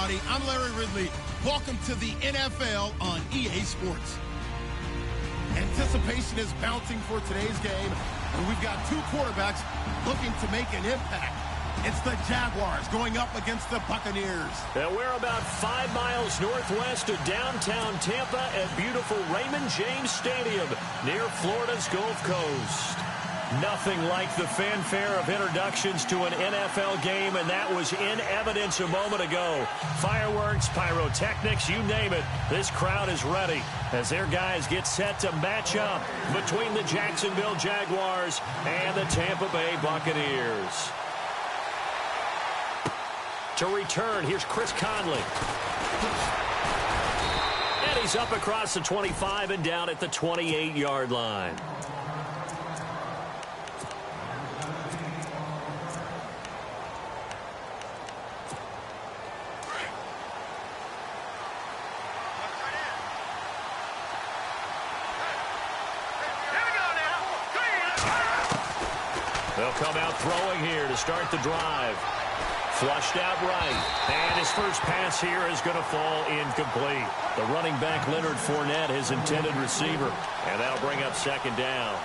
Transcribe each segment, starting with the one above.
everybody. I'm Larry Ridley. Welcome to the NFL on EA Sports. Anticipation is bouncing for today's game, and we've got two quarterbacks looking to make an impact. It's the Jaguars going up against the Buccaneers. And we're about 5 miles northwest of downtown Tampa at beautiful Raymond James Stadium near Florida's Gulf Coast. Nothing like the fanfare of introductions to an NFL game, and that was in evidence a moment ago. Fireworks, pyrotechnics, you name it. This crowd is ready as their guys get set to match up between the Jacksonville Jaguars and the Tampa Bay Buccaneers. To return, here's Chris Conley. And he's up across the 25 and down at the 28-yard line. They'll come out throwing here to start the drive. Flushed out right. And his first pass here is going to fall incomplete. The running back, Leonard Fournette, his intended receiver. And that'll bring up second down.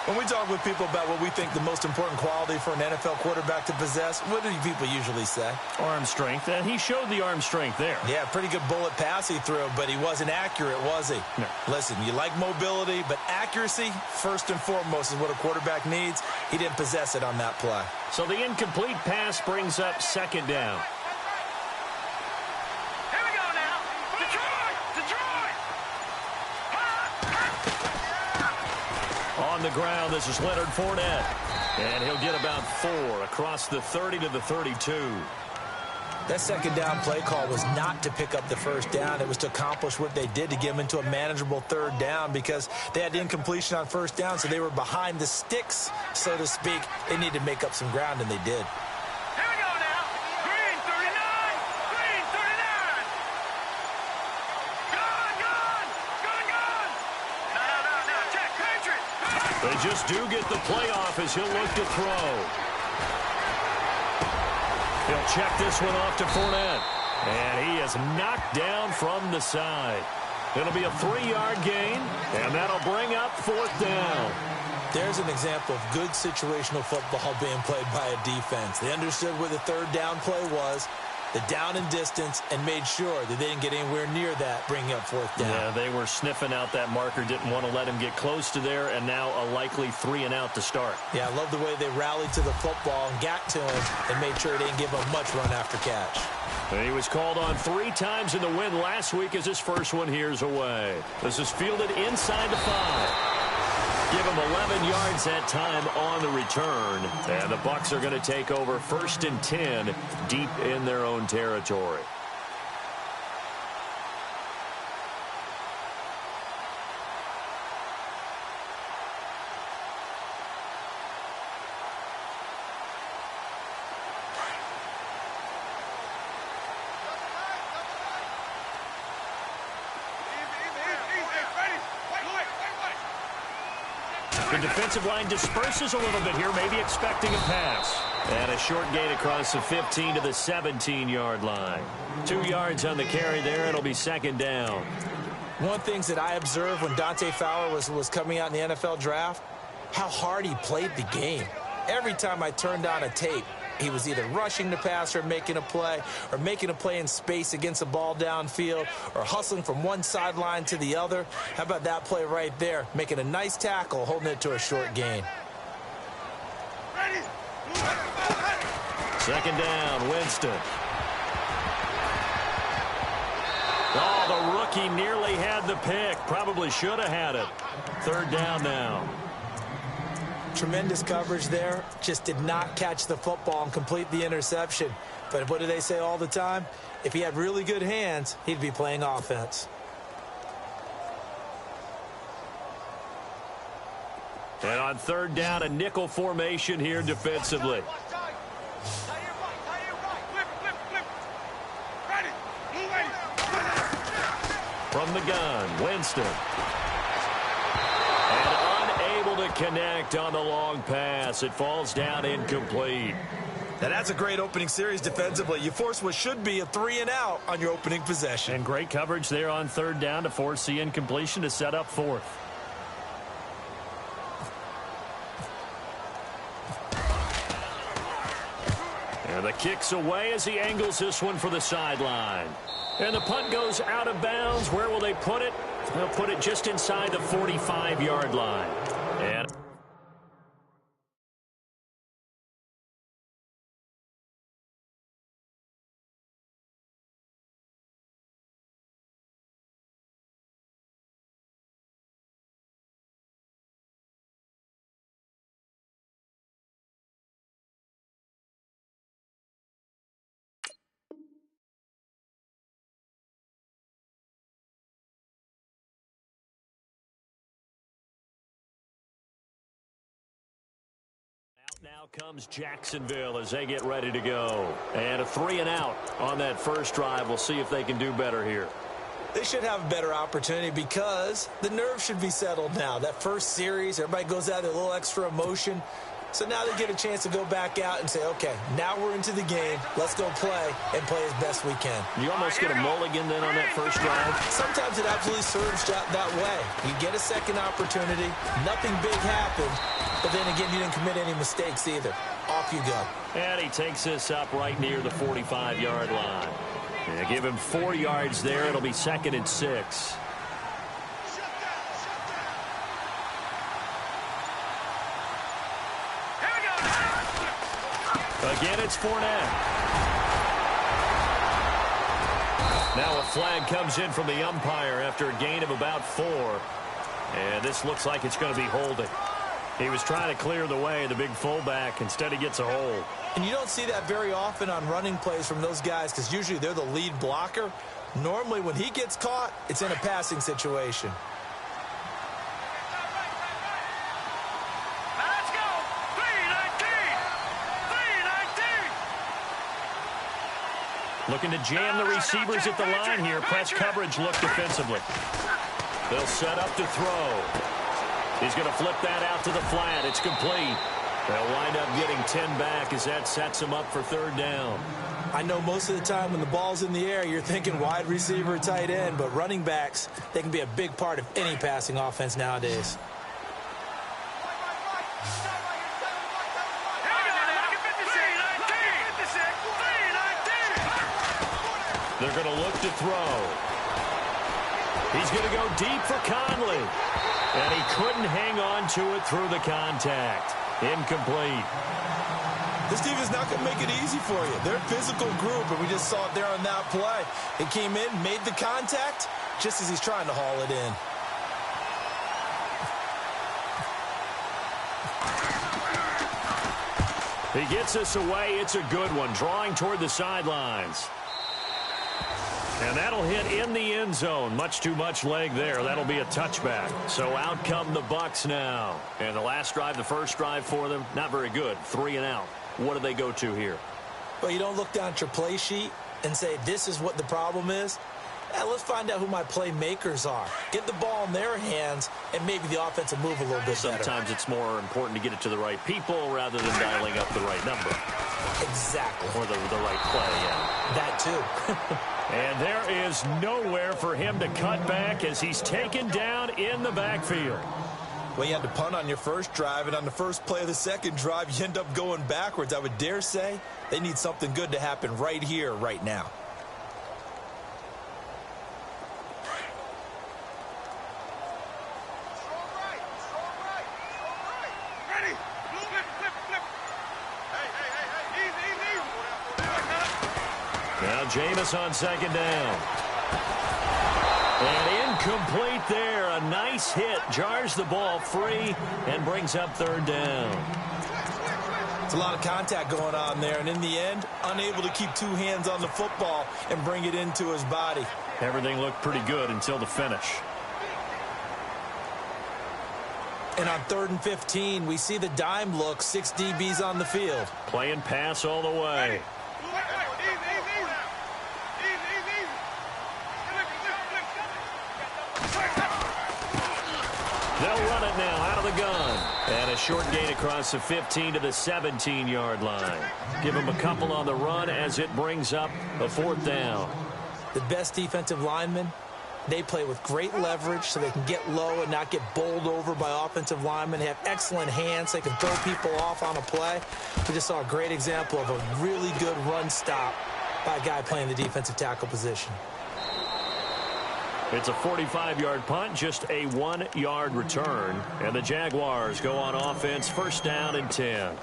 When we talk with people about what we think the most important quality for an NFL quarterback to possess, what do people usually say? Arm strength, and he showed the arm strength there. Yeah, pretty good bullet pass he threw, but he wasn't accurate, was he? No. Listen, you like mobility, but accuracy, first and foremost, is what a quarterback needs. He didn't possess it on that play. So the incomplete pass brings up second down. On the ground, this is Leonard Fournette. And he'll get about 4 across the 30 to the 32. That second down play call was not to pick up the first down. It was to accomplish what they did to get them into a manageable third down because they had incompletion on first down, so they were behind the sticks, so to speak. They needed to make up some ground, and they did. They just do get the play off as he'll look to throw. He'll check this one off to Fournette. And he is knocked down from the side. It'll be a 3-yard gain, and that'll bring up fourth down. There's an example of good situational football being played by a defense. They understood where the third down play was, the down and distance, and made sure that they didn't get anywhere near that, bringing up fourth down. Yeah, they were sniffing out that marker, didn't want to let him get close to there, and now a likely 3 and out to start. Yeah, I love the way they rallied to the football and got to him and made sure they didn't give him much run after catch. And he was called on 3 times in the win last week as his first one here's away. This is fielded inside the 5. Give him 11 yards that time on the return. And the Bucs are going to take over 1st and 10 deep in their own territory. The defensive line disperses a little bit here, maybe expecting a pass. And a short gain across the 15 to the 17-yard line. 2 yards on the carry there. It'll be second down. One of the things that I observed when Dante Fowler was coming out in the NFL draft, how hard he played the game. Every time I turned on a tape, he was either rushing the passer, making a play in space against a ball downfield, or hustling from one sideline to the other. How about that play right there? Making a nice tackle, holding it to a short gain. Second down, Winston. Oh, the rookie nearly had the pick. Probably should have had it. Third down now. Tremendous coverage there. Just did not catch the football and complete the interception. But what do they say all the time? If he had really good hands, he'd be playing offense. And on third down, a nickel formation here defensively. From the gun, Winston. And unable to connect on the long pass. It falls down incomplete. Now, that's a great opening series defensively. You force what should be a 3-and-out on your opening possession. And great coverage there on third down to force the incompletion to set up fourth. And the kick's away as he angles this one for the sideline. And the punt goes out of bounds. Where will they put it? They'll put it just inside the 45-yard line. And now comes Jacksonville as they get ready to go. And a 3-and-out on that first drive. We'll see if they can do better here. They should have a better opportunity because the nerves should be settled now. That first series, everybody goes out with a little extra emotion. So now they get a chance to go back out and say, okay, now we're into the game. Let's go play and play as best we can. You almost get a mulligan then on that first drive. Sometimes it absolutely serves that way. You get a second opportunity. Nothing big happened. But then again, you didn't commit any mistakes either. Off you go. And he takes this up right near the 45-yard line. And give him 4 yards there. It'll be 2nd and 6. Again, it's Fournette. Now a flag comes in from the umpire after a gain of about 4. And this looks like it's going to be holding. He was trying to clear the way, the big fullback. Instead, he gets a hold. And you don't see that very often on running plays from those guys because usually they're the lead blocker. Normally, when he gets caught, it's in a passing situation. Let's go! 3-19! Looking to jam the receivers at the line here. Press coverage look defensively. They'll set up to throw. He's going to flip that out to the flat. It's complete. They'll wind up getting 10 back as that sets him up for third down. I know most of the time when the ball's in the air, you're thinking wide receiver, tight end, but running backs, they can be a big part of any passing offense nowadays. They're going to look to throw. He's going to go deep for Conley. And he couldn't hang on to it through the contact. Incomplete. This team is not going to make it easy for you. They're a physical group, and we just saw it there on that play. He came in, made the contact, just as he's trying to haul it in. He gets us away. It's a good one. Drawing toward the sidelines. And that'll hit in the end zone. Much too much leg there. That'll be a touchback. So out come the Bucs now. And the last drive, the first drive for them, not very good. 3-and-out. What do they go to here? Well, you don't look down at your play sheet and say, this is what the problem is. Let's find out who my playmakers are. Get the ball in their hands, and maybe the offense will move a little bit better. Sometimes it's more important to get it to the right people rather than dialing up the right number. Exactly. Or the right play, yeah. That too. And there is nowhere for him to cut back as he's taken down in the backfield. Well, you had to punt on your first drive, and on the first play of the second drive, you end up going backwards. I would dare say they need something good to happen right here, right now. Now Jameis on second down. And incomplete there. A nice hit. Jars the ball free and brings up third down. It's a lot of contact going on there. And in the end, unable to keep two hands on the football and bring it into his body. Everything looked pretty good until the finish. And on 3rd and 15, we see the dime look. 6 DBs on the field. Playing pass all the way. They'll run it now out of the gun. And a short gain across the 15 to the 17-yard line. Give them a couple on the run as it brings up a 4th down. The best defensive linemen, they play with great leverage so they can get low and not get bowled over by offensive linemen. They have excellent hands. They can throw people off on a play. We just saw a great example of a really good run stop by a guy playing the defensive tackle position. It's a 45-yard punt, just a 1-yard return. And the Jaguars go on offense, 1st down and 10.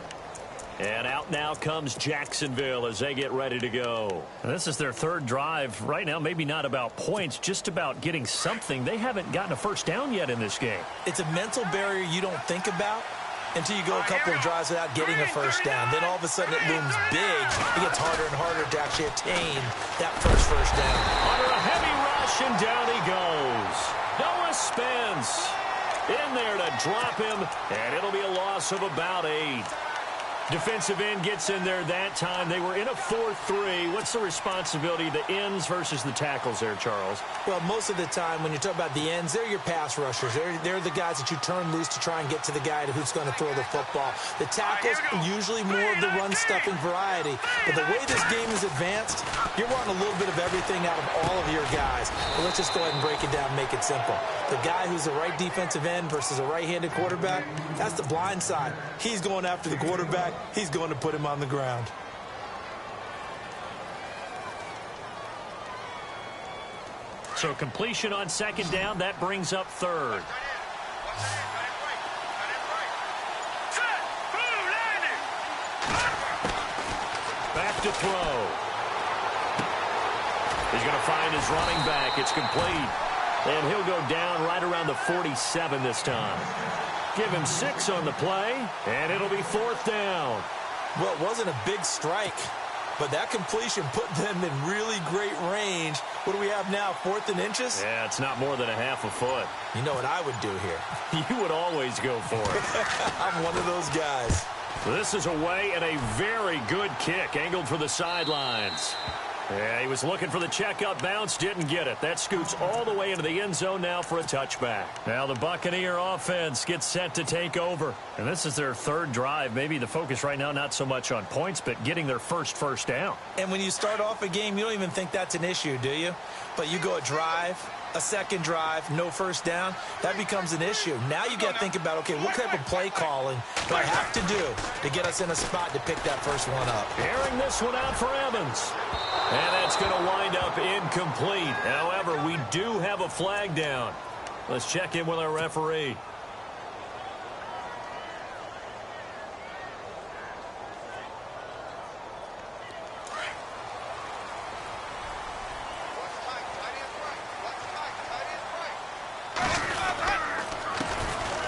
And out now comes Jacksonville as they get ready to go. And this is their 3rd drive. Right now, maybe not about points, just about getting something. They haven't gotten a 1st down yet in this game. It's a mental barrier you don't think about until you go a couple of drives without getting a 1st down. Then all of a sudden it looms big. It gets harder and harder to actually attain that first down. Under a heavy rush, and down he goes. Noah Spence in there to drop him, and it'll be a loss of about 8. Defensive end gets in there that time. They were in a 4-3. What's the responsibility of the ends versus the tackles there, Charles? Well, most of the time when you talk about the ends, they're your pass rushers. They're the guys that you turn loose to try and get to the guy who's going to throw the football. The tackles are usually more of the run-stuffing variety. But the way this game is advanced, you're wanting a little bit of everything out of all of your guys. But let's just go ahead and break it down and make it simple. The guy who's the right defensive end versus a right-handed quarterback, that's the blind side. He's going after the quarterback. He's going to put him on the ground. So completion on 2nd down, that brings up 3rd. Back to throw. He's going to find his running back. It's complete. And he'll go down right around the 47 this time. Give him 6 on the play, and it'll be 4th down. Well, it wasn't a big strike, but that completion put them in really great range. What do we have now, 4th and inches? Yeah, it's not more than a half a foot. You know what I would do here? You would always go for it. I'm one of those guys. This is away and a very good kick, angled for the sidelines. Yeah, he was looking for the checkup bounce, didn't get it. That scoots all the way into the end zone now for a touchback. Now the Buccaneer offense gets set to take over. And this is their 3rd drive. Maybe the focus right now not so much on points, but getting their first down. And when you start off a game, you don't even think that's an issue, do you? But you go a drive, a 2nd drive, no 1st down, that becomes an issue. Now you got to think about, okay, what type of play calling do I have to do to get us in a spot to pick that first one up? Airing this one out for Evans. And that's going to wind up incomplete. However, we do have a flag down. Let's check in with our referee.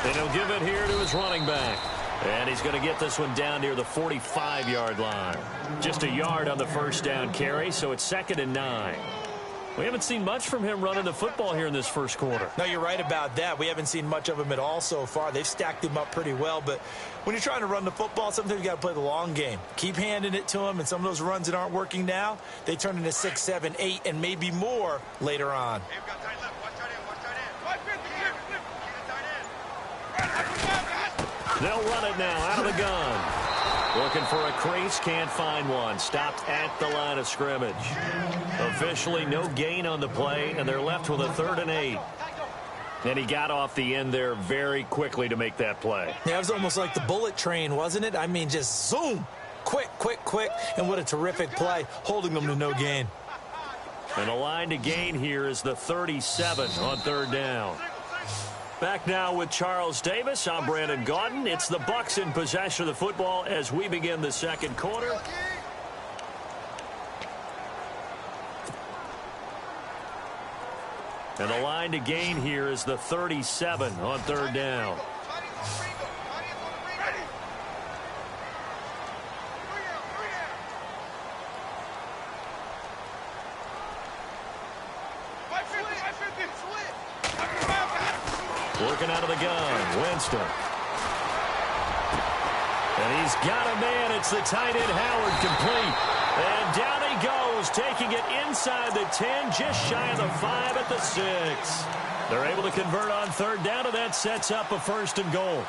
And he'll give it here to his running back. And he's going to get this one down near the 45-yard line. Just a yard on the 1st down carry, so it's 2nd and 9. We haven't seen much from him running the football here in this first quarter. No, you're right about that. We haven't seen much of him at all so far. They've stacked him up pretty well, but when you're trying to run the football, sometimes you got to play the long game. Keep handing it to him, and some of those runs that aren't working now, they turn into 6, 7, 8, and maybe more later on. They'll run it now out of the gun. Looking for a crease, can't find one. Stopped at the line of scrimmage. Officially no gain on the play, and they're left with a 3rd and 8. And he got off the end there very quickly to make that play. Yeah, it was almost like the bullet train, wasn't it? I mean, just zoom. Quick, quick, quick. And what a terrific play, holding them to no gain. And the line to gain here is the 37 on 3rd down. Back now with Charles Davis. I'm Brandon Gaudin. It's the Bucs in possession of the football as we begin the 2nd quarter. And the line to gain here is the 37 on 3rd down. Looking out of the gun, Winston. And he's got a man. It's the tight end, Howard, complete. And down he goes, taking it inside the 10, just shy of the 5 at the 6. They're able to convert on third down, and that sets up a 1st and goal.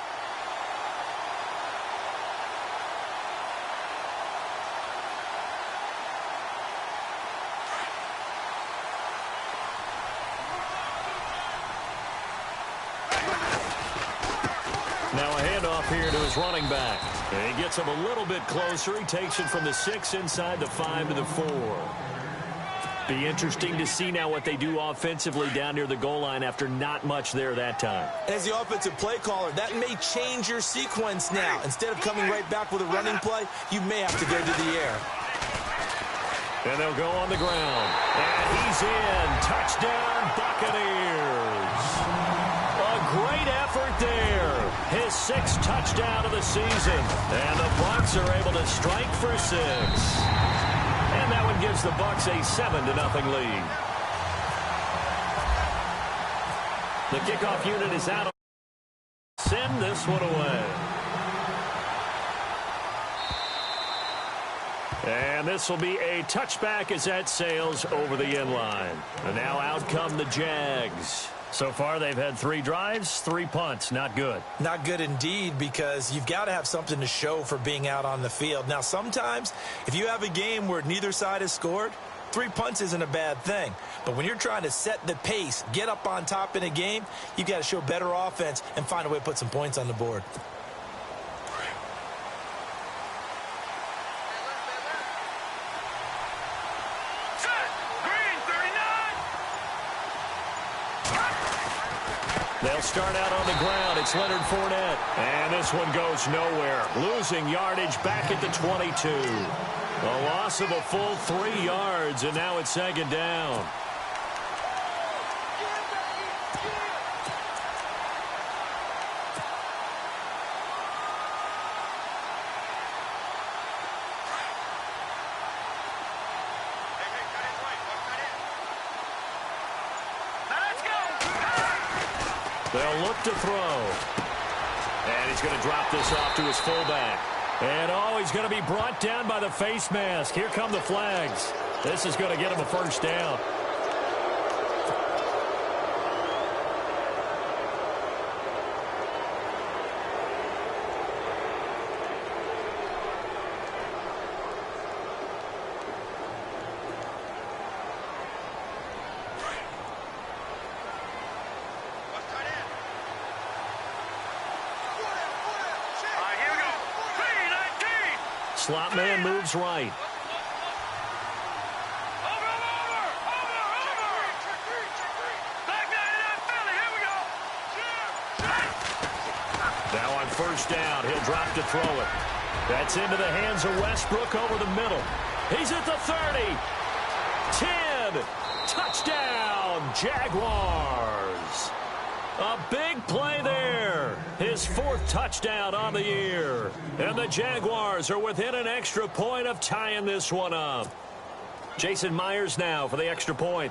Now a handoff here to his running back. And he gets him a little bit closer. He takes it from the 6 inside the 5 to the 4. Be interesting to see now what they do offensively down near the goal line after not much there that time. As the offensive play caller, that may change your sequence now. Instead of coming right back with a running play, you may have to go to the air. And they'll go on the ground. And he's in. Touchdown, Buccaneers. A great effort there. His 6th touchdown of the season. And the Bucs are able to strike for 6. And that one gives the Bucs a 7-0 lead. The kickoff unit is out. Send this one away. And this will be a touchback as that sails over the end line. And now out come the Jags. So far, they've had 3 drives, 3 punts. Not good. Not good indeed, because you've got to have something to show for being out on the field. Now, sometimes, if you have a game where neither side has scored, 3 punts isn't a bad thing. But when you're trying to set the pace, get up on top in a game, you've got to show better offense and find a way to put some points on the board. They'll start out on the ground. It's Leonard Fournette. And this one goes nowhere. Losing yardage back at the 22. A loss of a full 3 yards, and now it's 2nd down. They'll look to throw. And he's going to drop this off to his fullback. And, oh, he's going to be brought down by the face mask. Here come the flags. This is going to get him a 1st down. Slot man moves right. Now on 1st down, he'll drop to throw it. That's into the hands of Westbrook over the middle. He's at the 30. 10. Touchdown, Jaguars. A big play there. His 4th touchdown on the year. And the Jaguars are within an extra point of tying this one up. Jason Myers now for the extra point.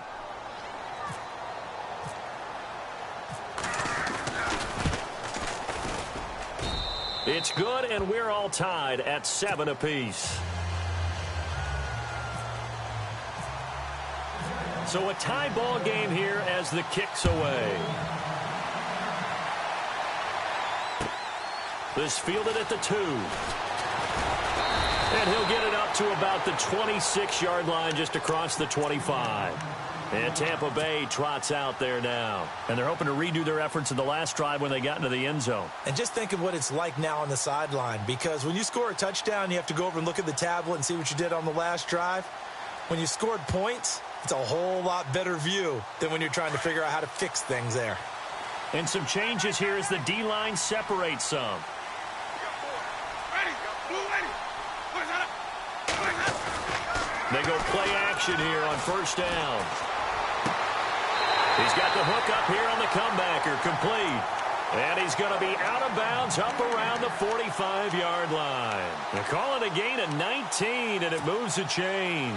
It's good, and we're all tied at 7 apiece. So a tie ball game here as the kick's away. This fielded at the 2. And he'll get it up to about the 26-yard line, just across the 25. And Tampa Bay trots out there now. And they're hoping to redo their efforts in the last drive when they got into the end zone. And just think of what it's like now on the sideline, because when you score a touchdown, you have to go over and look at the tablet and see what you did on the last drive. When you scored points, it's a whole lot better view than when you're trying to figure out how to fix things there. And some changes here as the D-line separates some. They go play action here on 1st down. He's got the hook up here on the comebacker, complete. And he's going to be out of bounds up around the 45-yard line. They're calling a gain of 19, and it moves the chains.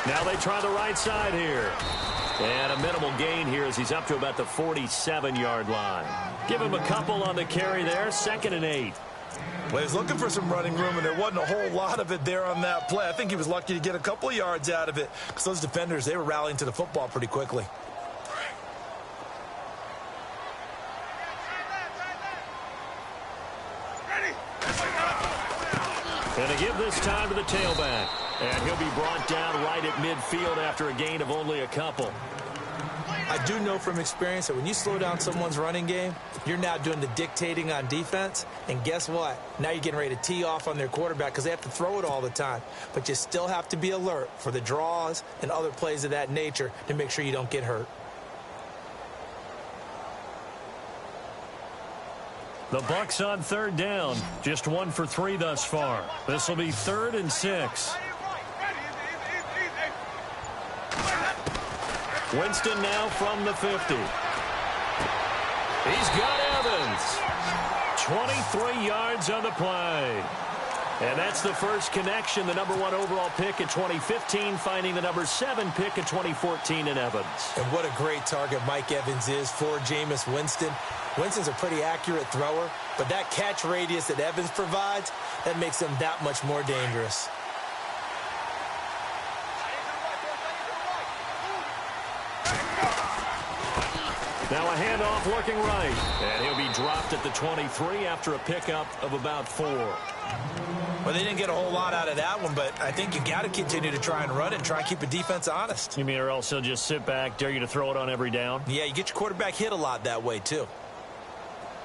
Now they try the right side here. And a minimal gain here as he's up to about the 47-yard line. Give him a couple on the carry there, 2nd and 8. Well, he was looking for some running room, and there wasn't a whole lot of it there on that play. I think he was lucky to get a couple of yards out of it because those defenders, they were rallying to the football pretty quickly. And to give this time to the tailback. And he'll be brought down right at midfield after a gain of only a couple. I do know from experience that when you slow down someone's running game, you're now doing the dictating on defense. And guess what? Now you're getting ready to tee off on their quarterback because they have to throw it all the time. But you still have to be alert for the draws and other plays of that nature to make sure you don't get hurt. The Bucs on 3rd down. Just 1 for 3 thus far. This will be 3rd and 6. Winston now from the 50. He's got Evans. 23 yards on the play. And that's the first connection. The number 1 overall pick in 2015, finding the number 7 pick in 2014 in Evans. And what a great target Mike Evans is for Jameis Winston. Winston's a pretty accurate thrower, but that catch radius that Evans provides, that makes him that much more dangerous. Now a handoff looking right. And he'll be dropped at the 23 after a pickup of about 4. Well, they didn't get a whole lot out of that one, but I think you got to continue to try and run it and try and keep the defense honest. You mean or else he'll just sit back, dare you to throw it on every down? Yeah, you get your quarterback hit a lot that way, too.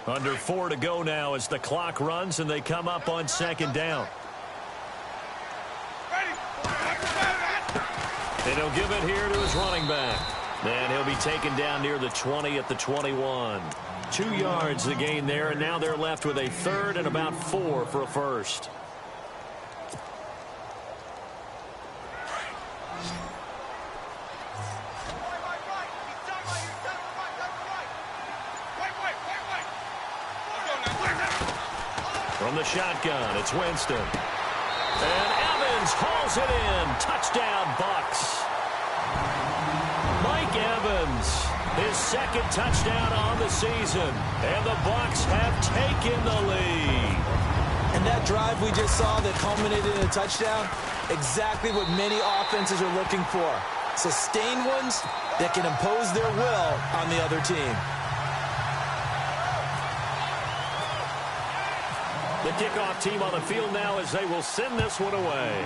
Under 4 to go now as the clock runs and they come up on 2nd down. And he'll give it here to his running back. And he'll be taken down near the 20 at the 21. 2 yards the gain there, and now they're left with a 3rd and about 4 for a first. From the shotgun, it's Winston. And Evans hauls it in. Touchdown, Bucs. Mike Evans, his 2nd touchdown on the season. And the Bucs have taken the lead. And that drive we just saw that culminated in a touchdown, exactly what many offenses are looking for. Sustained ones that can impose their will on the other team. The kickoff team on the field now as they will send this one away.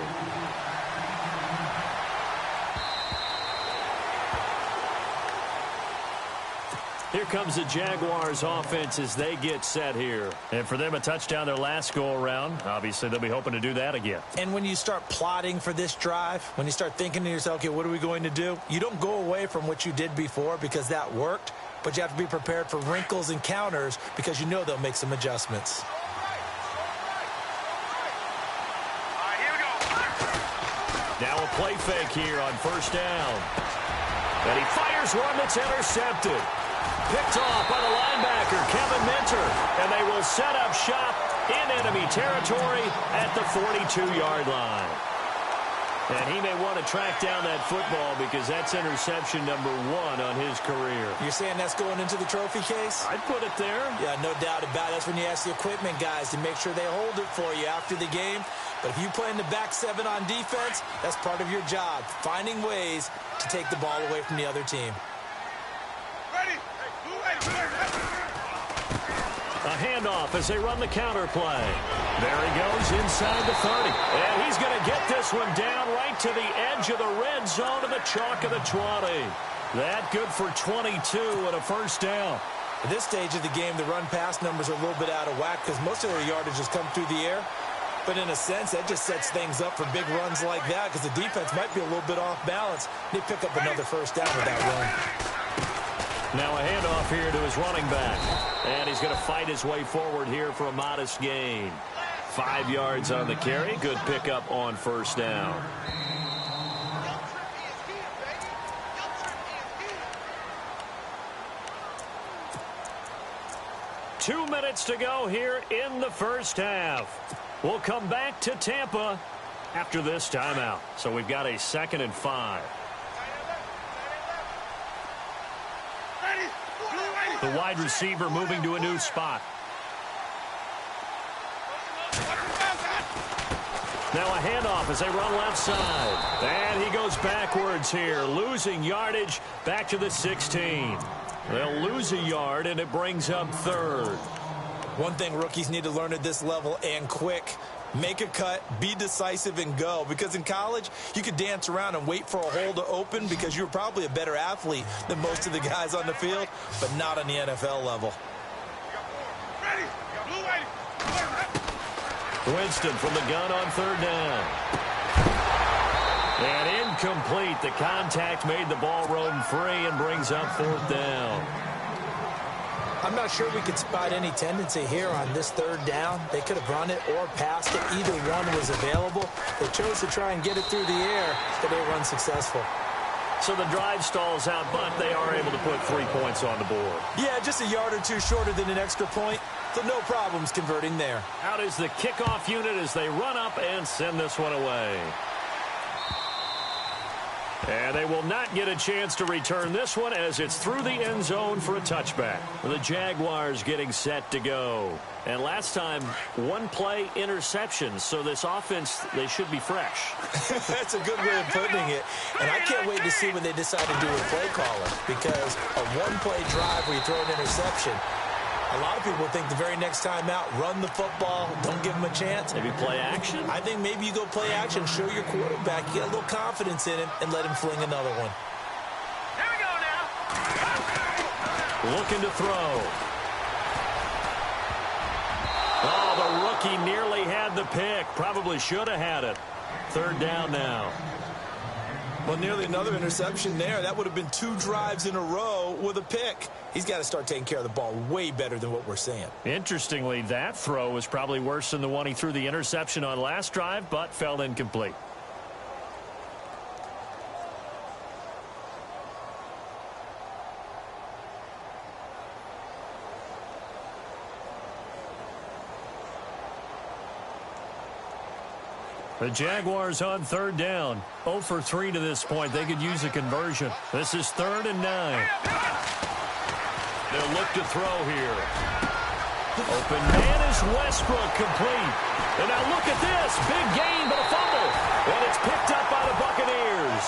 Here comes the Jaguars offense as they get set here. And for them, a touchdown their last go-around. Obviously, they'll be hoping to do that again. And when you start plotting for this drive, when you start thinking to yourself, okay, what are we going to do? You don't go away from what you did before because that worked, but you have to be prepared for wrinkles and counters because you know they'll make some adjustments. Now a play fake here on 1st down. And he fires one that's intercepted. Picked off by the linebacker, Kevin Minter. And they will set up shop in enemy territory at the 42-yard line. And he may want to track down that football because that's interception number 1 on his career. You're saying that's going into the trophy case? I'd put it there. Yeah, no doubt about it. That's when you ask the equipment guys to make sure they hold it for you after the game. But if you play in the back 7 on defense, that's part of your job, finding ways to take the ball away from the other team. A handoff as they run the counter play. There he goes inside the 30. And he's going to get this one down right to the edge of the red zone to the chalk of the 20. That good for 22 and a 1st down. At this stage of the game, the run-pass numbers are a little bit out of whack because most of their yardage has come through the air. But in a sense, that just sets things up for big runs like that because the defense might be a little bit off balance. They pick up another 1st down with that run. Now a handoff here to his running back. And he's going to fight his way forward here for a modest gain. 5 yards on the carry. Good pickup on 1st down. Two minutes to go here in the 1st half. We'll come back to Tampa after this timeout. So we've got a 2nd and 5. The wide receiver moving to a new spot. Now a handoff as they run left side. And he goes backwards here, losing yardage back to the 16. They'll lose a yard, and it brings up third. One thing rookies need to learn at this level, and quick, make a cut, be decisive, and go. Because in college, you could dance around and wait for a hole to open because you're probably a better athlete than most of the guys on the field, but not on the NFL level. Winston from the gun on third down. And incomplete. The contact made the ball roam free and brings up fourth down. I'm not sure we could spot any tendency here on this third down. They could have run it or passed it. Either one was available. They chose to try and get it through the air, but they were unsuccessful. So the drive stalls out, but they are able to put 3 points on the board. Yeah, just a yard or two shorter than an extra point, so no problems converting there. Out is the kickoff unit as they run up and send this one away. And they will not get a chance to return this one as it's through the end zone for a touchback. The Jaguars getting set to go. And last time, one play interception. So this offense, they should be fresh. That's a good way of putting it. And I can't wait to see what they decide to do with play calling. Because a one-play drive where you throw an interception, a lot of people think the very next time out, run the football, don't give them a chance. Maybe play action? I think maybe you go play action, show your quarterback, you get a little confidence in him, and let him fling another one. Here we go now. Looking to throw. Oh, the rookie nearly had the pick. Probably should have had it. Third down now. Well, nearly another interception there. That would have been 2 drives in a row with a pick. He's got to start taking care of the ball way better than what we're seeing. Interestingly, that throw was probably worse than the one he threw the interception on last drive, but fell incomplete. The Jaguars on third down. 0 for 3 to this point. They could use a conversion. This is 3rd and 9. They'll look to throw here. Open man is Westbrook, complete. And now look at this. Big gain, but a fumble. And it's picked up by the Buccaneers.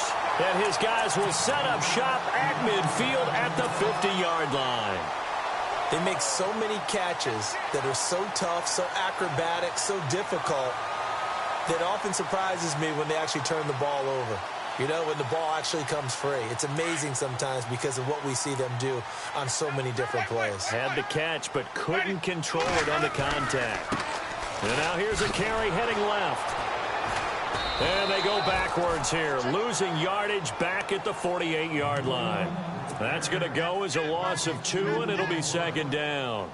And his guys will set up shop at midfield at the 50-yard line. They make so many catches that are so tough, so acrobatic, so difficult, that often surprises me when they actually turn the ball over. You know, when the ball actually comes free. It's amazing sometimes because of what we see them do on so many different plays. Had the catch, but couldn't control it on the contact. And now here's a carry heading left. And they go backwards here, losing yardage back at the 48-yard line. That's going to go as a loss of 2, and it'll be 2nd down.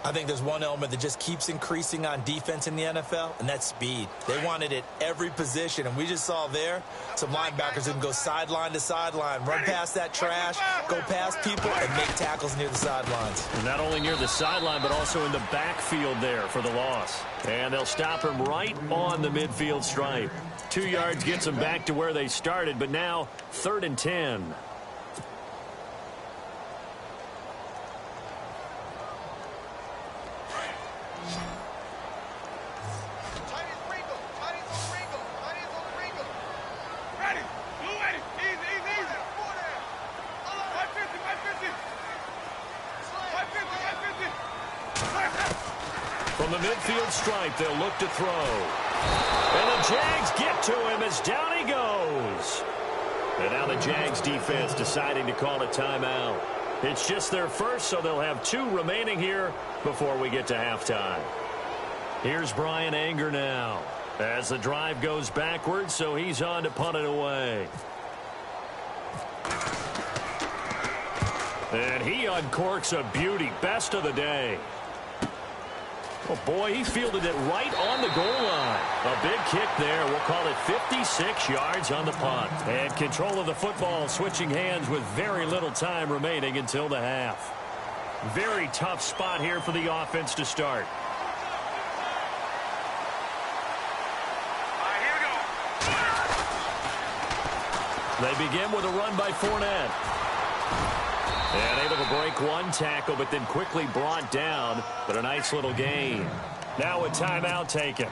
I think there's one element that just keeps increasing on defense in the NFL, and that's speed. They want it at every position, and we just saw there some linebackers who can go sideline to sideline, run past that trash, go past people, and make tackles near the sidelines. And not only near the sideline, but also in the backfield there for the loss. And they'll stop him right on the midfield stripe. 2 yards gets them back to where they started, but now 3rd and 10. From the midfield stripe, they'll look to throw. And the Jags get to him as down he goes. And now the Jags defense deciding to call a timeout. It's just their first, so they'll have 2 remaining here before we get to halftime. Here's Brian Anger now as the drive goes backwards, so he's on to punt it away. And he uncorks a beauty. Best of the day. Oh, boy, he fielded it right on the goal line. A big kick there. We'll call it 56 yards on the punt. And control of the football switching hands with very little time remaining until the half. Very tough spot here for the offense to start. Here we go. They begin with a run by Fournette. And able to break one tackle, but then quickly brought down. But a nice little gain. Now a timeout taken.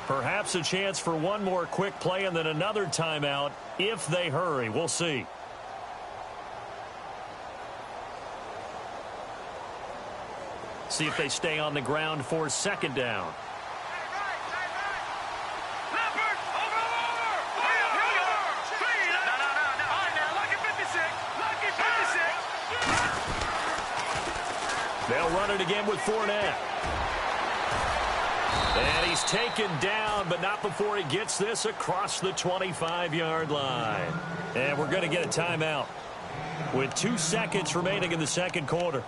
Perhaps a chance for one more quick play and then another timeout if they hurry. We'll see. See if they stay on the ground for second down. They'll run it again with Fournette. And he's taken down, but not before he gets this across the 25-yard line. And we're going to get a timeout with 2 seconds remaining in the second quarter.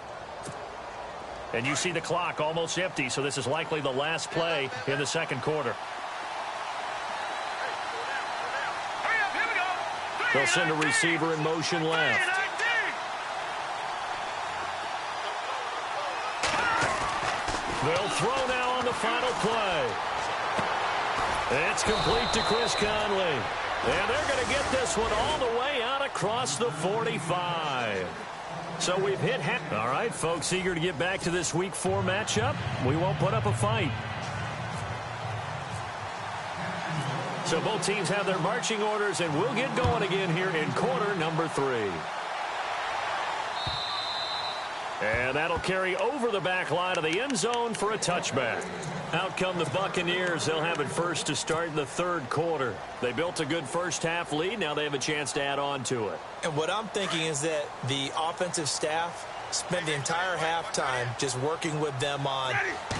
And you see the clock almost empty, so this is likely the last play in the second quarter. They'll send a receiver in motion left. They'll throw now on the final play. It's complete to Chris Conley. And they're going to get this one all the way out across the 45. So we've hit half. All right, folks, eager to get back to this Week 4 matchup. We won't put up a fight. So both teams have their marching orders, and we'll get going again here in quarter number 3. And that'll carry over the back line of the end zone for a touchback. Out come the Buccaneers. They'll have it first to start in the third quarter. They built a good first-half lead. Now they have a chance to add on to it. And what I'm thinking is that the offensive staff spent the entire halftime just working with them on,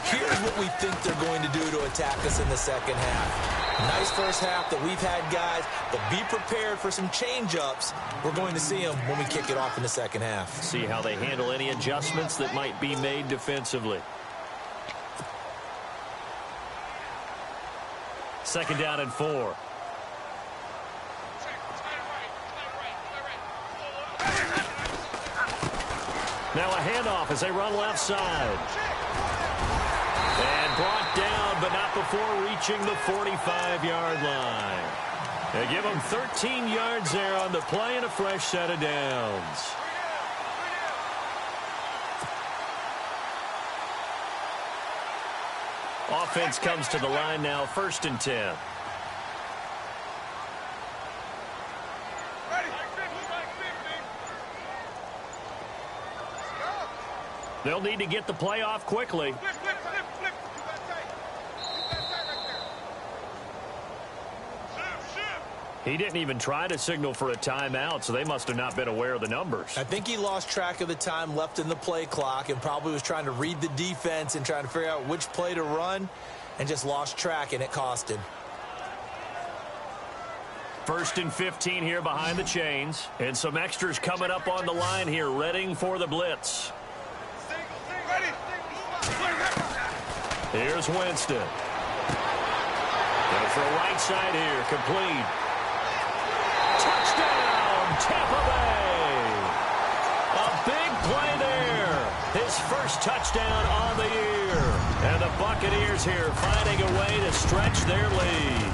here's what we think they're going to do to attack us in the second half. Nice first half that we've had, guys, but be prepared for some change-ups. We're going to see them when we kick it off in the second half. See how they handle any adjustments that might be made defensively. Second down and 4. Now a handoff as they run left side. And brought down, but not before reaching the 45-yard line. They give them 13 yards there on the play and a fresh set of downs. Offense comes to the line now, 1st and 10. They'll need to get the play off quickly. He didn't even try to signal for a timeout, so they must have not been aware of the numbers. I think he lost track of the time left in the play clock and probably was trying to read the defense and trying to figure out which play to run and just lost track, and it cost him. 1st and 15 here behind the chains. And some extras coming up on the line here, readying for the blitz. Here's Winston. Gonna throw right side here, complete. Touchdown, Tampa Bay. A big play there. His first touchdown on the year. And the Buccaneers here finding a way to stretch their lead.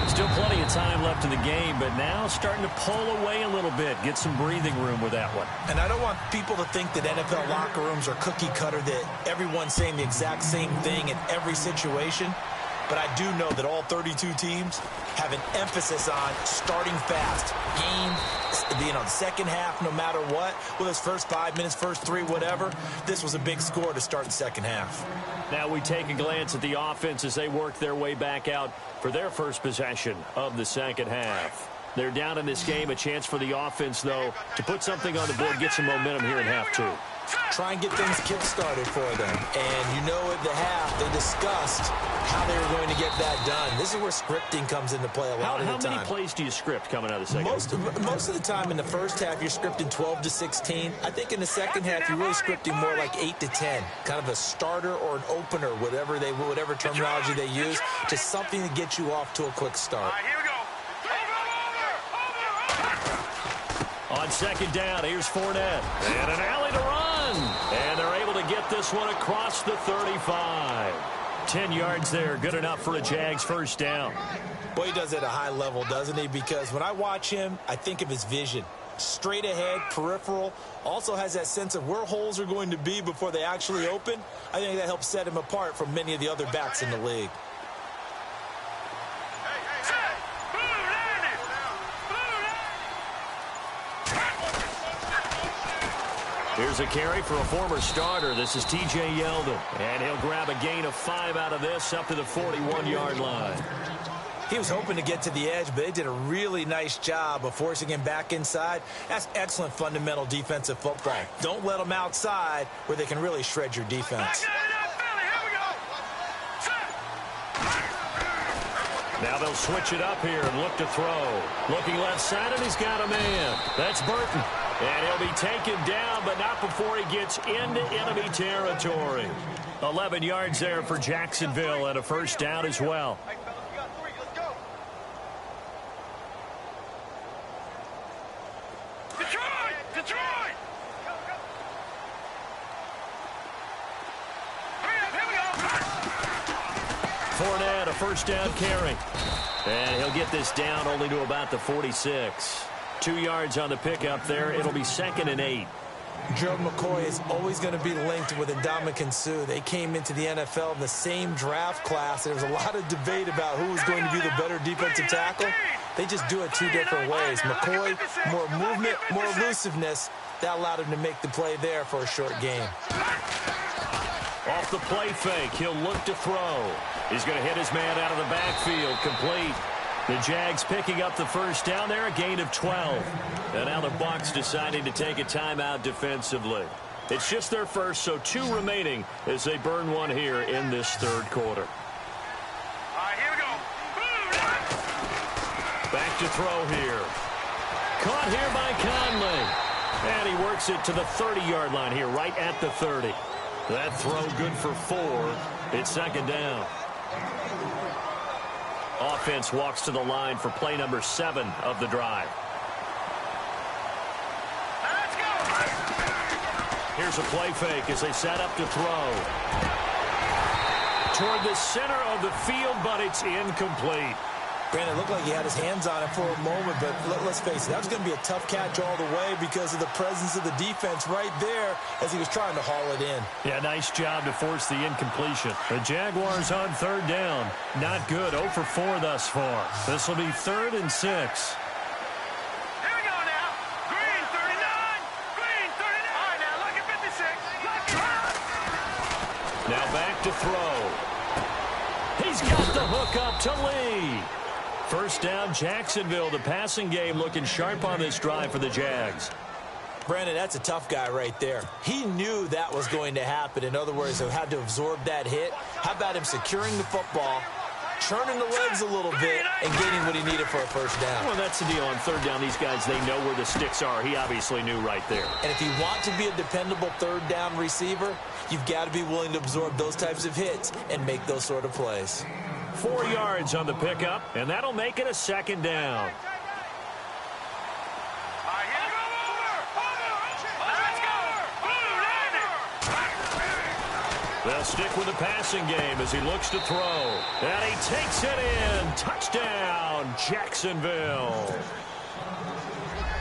Still plenty of time left in the game, but now starting to pull away a little bit. Get some breathing room with that one. And I don't want people to think that NFL locker rooms are cookie cutter, that everyone's saying the exact same thing in every situation. But I do know that all 32 teams have an emphasis on starting fast. Game, the second half, no matter what. Well, those first 5 minutes, first 3, whatever. This was a big score to start the second half. Now we take a glance at the offense as they work their way back out for their first possession of the second half. They're down in this game. A chance for the offense, though, to put something on the board, get some momentum here in half 2. Try and get things kick-started for them. And you know at the half, they discussed how they were going to get that done. This is where scripting comes into play a lot of the time. How many plays do you script coming out of the second half? Most of the time in the first half, you're scripting 12 to 16. I think in the second half, you're really scripting more like 8 to 10. Kind of a starter or an opener, whatever terminology they use. Just something to get you off to a quick start. All right, here we go. On second down, here's Fournette. And an alley to run. And they're able to get this one across the 35. 10 yards there, good enough for a Jags first down. Boy, he does it at a high level, doesn't he? Because when I watch him, I think of his vision. straight ahead, peripheral. Also has that sense of where holes are going to be before they actually open. I think that helps set him apart from many of the other backs in the league. Here's a carry for a former starter. This is T.J. Yeldon. And he'll grab a gain of 5 out of this up to the 41-yard line. He was hoping to get to the edge, but they did a really nice job of forcing him back inside. That's excellent fundamental defensive football. Don't let them outside where they can really shred your defense. Now they'll switch it up here and look to throw. Looking left side, and he's got a man. That's Burton. And he'll be taken down, but not before he gets into enemy territory. 11 yards there for Jacksonville and a first down as well. Fournette, a first down carry. And he'll get this down only to about the 46. 2 yards on the pickup there. It'll be 2nd and 8. Gerald McCoy is always going to be linked with Ndamukong Suh. They came into the NFL in the same draft class. There was a lot of debate about who was going to be the better defensive tackle. They just do it 2 different ways. McCoy, more movement, more elusiveness. That allowed him to make the play there for a short gain. Off the play fake, he'll look to throw. He's going to hit his man out of the backfield, complete. The Jags picking up the first down there, a gain of 12. And now the Bucs deciding to take a timeout defensively. It's just their first, so 2 remaining as they burn one here in this third quarter. All right, here we go. Back to throw here. Caught here by Conley. And he works it to the 30-yard line here, right at the 30. That throw good for 4. It's 2nd down. Offense walks to the line for play number 7 of the drive. Let's go. Here's a play fake as they set up to throw. Toward the center of the field, but it's incomplete. Brandon, it looked like he had his hands on it for a moment, but let's face it, that was going to be a tough catch all the way because of the presence of the defense right there as he was trying to haul it in. Yeah, nice job to force the incompletion. The Jaguars on 3rd down. Not good. 0 for 4 thus far. This will be 3rd and 6. Here we go now. Green 39. Green 39. All right, now look at 56. Now back to throw. He's got the hook up to Lee. First down, Jacksonville. The passing game looking sharp on this drive for the Jags. Brandon, that's a tough guy right there. He knew that was going to happen. In other words, he had to absorb that hit. How about him securing the football, turning the legs a little bit, and getting what he needed for a first down? Well, that's the deal on 3rd down. These guys, they know where the sticks are. He obviously knew right there. And if you want to be a dependable 3rd down receiver, you've got to be willing to absorb those types of hits and make those sort of plays. 4 yards on the pickup, and that'll make it a 2nd down. They'll stick with the passing game as he looks to throw. And he takes it in. Touchdown, Jacksonville.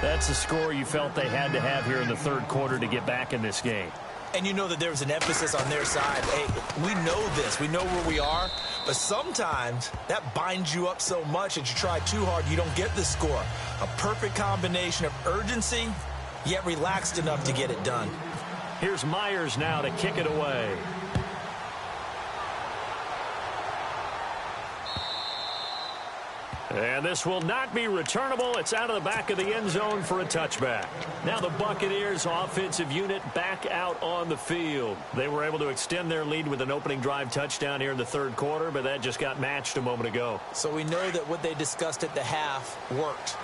That's the score you felt they had to have here in the 3rd quarter to get back in this game. And you know that there was an emphasis on their side. Hey, we know this. We know where we are. But sometimes that binds you up so much that you try too hard, you don't get the score. A perfect combination of urgency, yet relaxed enough to get it done. Here's Myers now to kick it away. And this will not be returnable. It's out of the back of the end zone for a touchback. Now the Buccaneers offensive unit back out on the field. They were able to extend their lead with an opening drive touchdown here in the 3rd quarter, but that just got matched a moment ago. So we know that what they discussed at the half worked.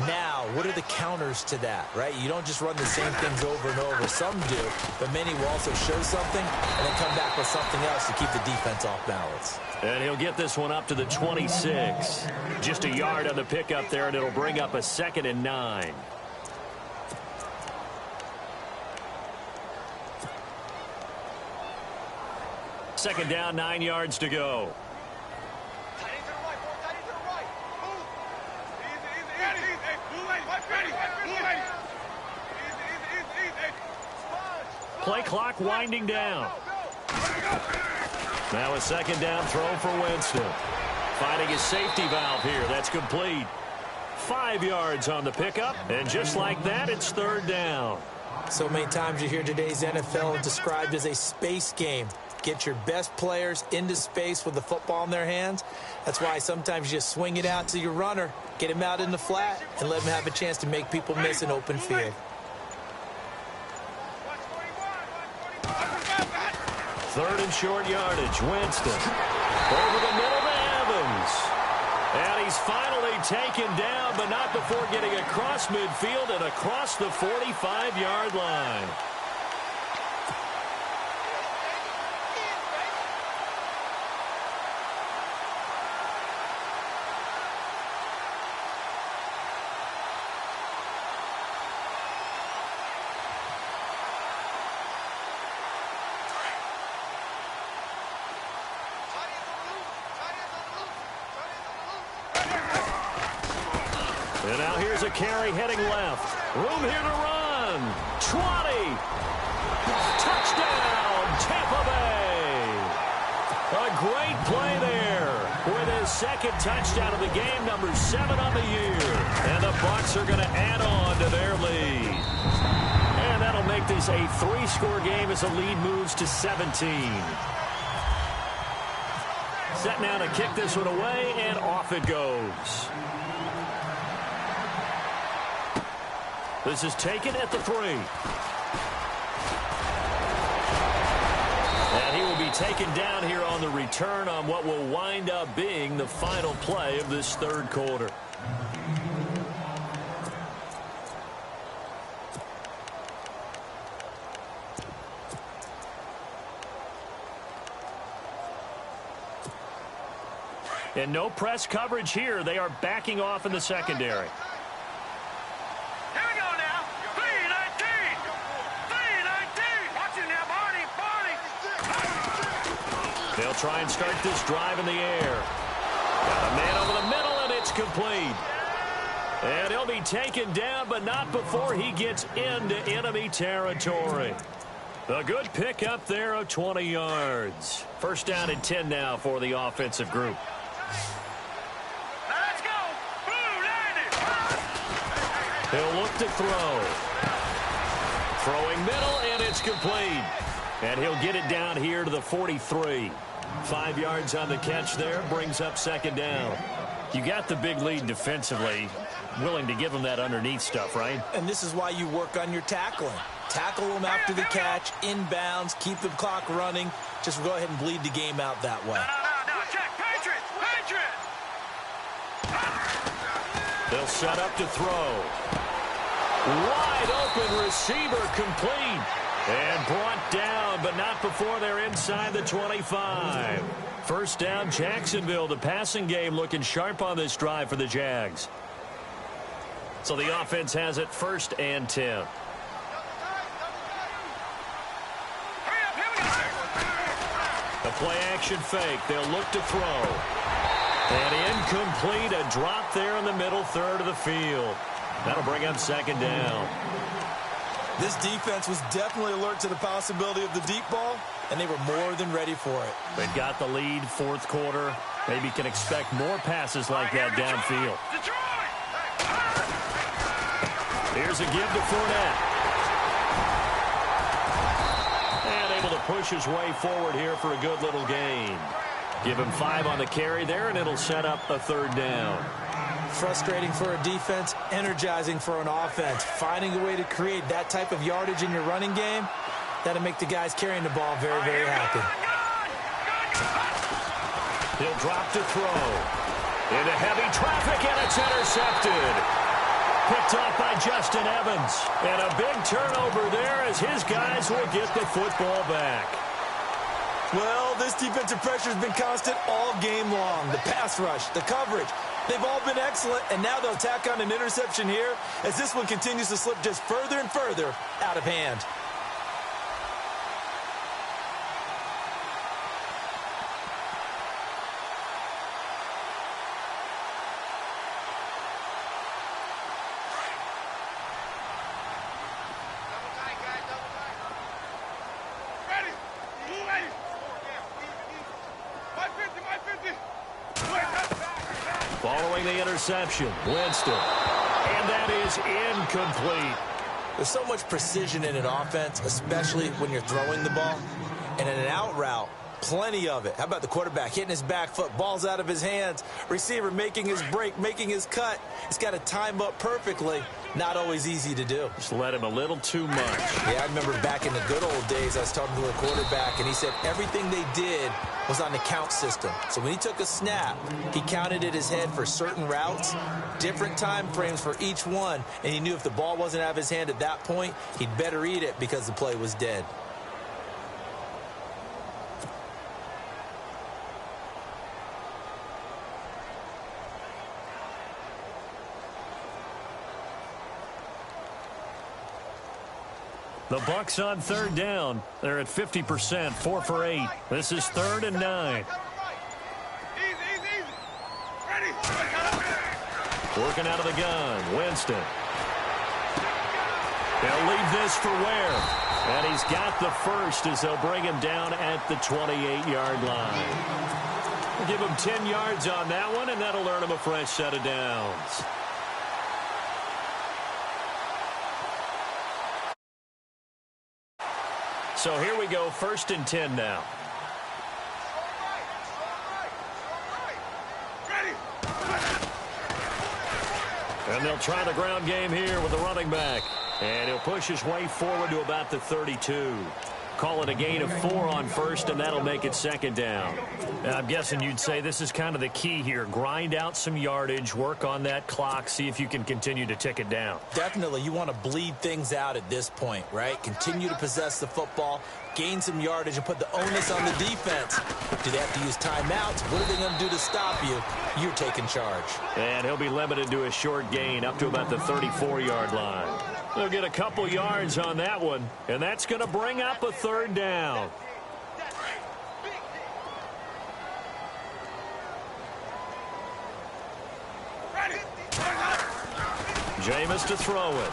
Now, what are the counters to that, right? You don't just run the same things over and over. Some do, but many will also show something and then come back with something else to keep the defense off balance. And he'll get this one up to the 26. Just a yard on the pickup there, and it'll bring up a 2nd and 9. Second down, 9 yards to go. Play clock winding down. Now a second down throw for Winston. Finding his safety valve here. That's complete. 5 yards on the pickup. And just like that, it's third down. So many times you hear today's NFL described as a space game. Get your best players into space with the football in their hands. That's why sometimes you just swing it out to your runner, get him out in the flat, and let him have a chance to make people miss an open field. Third and short yardage. Winston over the middle to Evans. And he's finally taken down, but not before getting across midfield and across the 45-yard line. And now here's a carry heading left. Room here to run. 20. Touchdown, Tampa Bay. A great play there with his second touchdown of the game, number 7 on the year. And the Bucs are going to add on to their lead. And that'll make this a 3-score game as the lead moves to 17. Set now to kick this one away, and off it goes. This is taken at the 3. And he will be taken down here on the return on what will wind up being the final play of this third quarter. And no press coverage here. They are backing off in the secondary. They'll try and start this drive in the air. Got a man over the middle, and it's complete. And he'll be taken down, but not before he gets into enemy territory. A good pickup there of 20 yards. First down and 10 now for the offensive group. Let's go. He'll look to throw. Throwing middle, and it's complete. And he'll get it down here to the 43. 5 yards on the catch there, brings up second down. You got the big lead defensively, willing to give them that underneath stuff, right? And this is why you work on your tackling. Tackle them after the catch, inbounds, keep the clock running. Just go ahead and bleed the game out that way. No, check. Patriot! They'll set up to throw. Wide open receiver, complete. And brought down, but not before they're inside the 25. First down, Jacksonville. The passing game looking sharp on this drive for the Jags. So the offense has it first and 10. The play-action fake. They'll look to throw. And incomplete. A drop there in the middle third of the field. That'll bring up second down. This defense was definitely alert to the possibility of the deep ball, and they were more than ready for it. They've got the lead, fourth quarter. Maybe can expect more passes like that downfield. Here's a give to Fournette. And able to push his way forward here for a good little gain. Give him 5 on the carry there, and it'll set up a third down. Frustrating for a defense, energizing for an offense. Finding a way to create that type of yardage in your running game, that'll make the guys carrying the ball very, very happy. He'll drop to throw. Into heavy traffic, and it's intercepted. Picked off by Justin Evans. And a big turnover there as his guys will get the football back. Well, this defensive pressure has been constant all game long. The pass rush, the coverage, they've all been excellent, and now they'll tack on an interception here as this one continues to slip just further and further out of hand. Following the interception, Winston. And that is incomplete. There's so much precision in an offense, especially when you're throwing the ball. And in an out route, plenty of it. How about the quarterback hitting his back foot, ball's out of his hands, receiver making his break, making his cut. He's got to time up perfectly. Not always easy to do. Just let him a little too much. Yeah, I remember back in the good old days, I was talking to a quarterback, and he said everything they did was on the count system. So when he took a snap, he counted in his head for certain routes, different time frames for each one, and he knew if the ball wasn't out of his hand at that point, he'd better eat it because the play was dead. The Bucs on third down. They're at 50%, 4 for 8. This is 3rd and 9. Working out of the gun, Winston. They'll leave this for Ware. And he's got the first as they'll bring him down at the 28-yard line. We'll give him 10 yards on that one, and that'll earn him a fresh set of downs. So here we go, 1st and 10 now. And they'll try the ground game here with the running back. And he'll push his way forward to about the 32. Call it a gain of 4 on 1st, and that'll make it 2nd down. Now, I'm guessing you'd say this is kind of the key here. Grind out some yardage, work on that clock, see if you can continue to tick it down. Definitely, you want to bleed things out at this point, right? Continue to possess the football, gain some yardage, and put the onus on the defense. Do they have to use timeouts? What are they going to do to stop you? You're taking charge. And he'll be limited to a short gain up to about the 34-yard line. They'll get a couple yards on that one, and that's going to bring up a 3rd down. Jameis to throw it.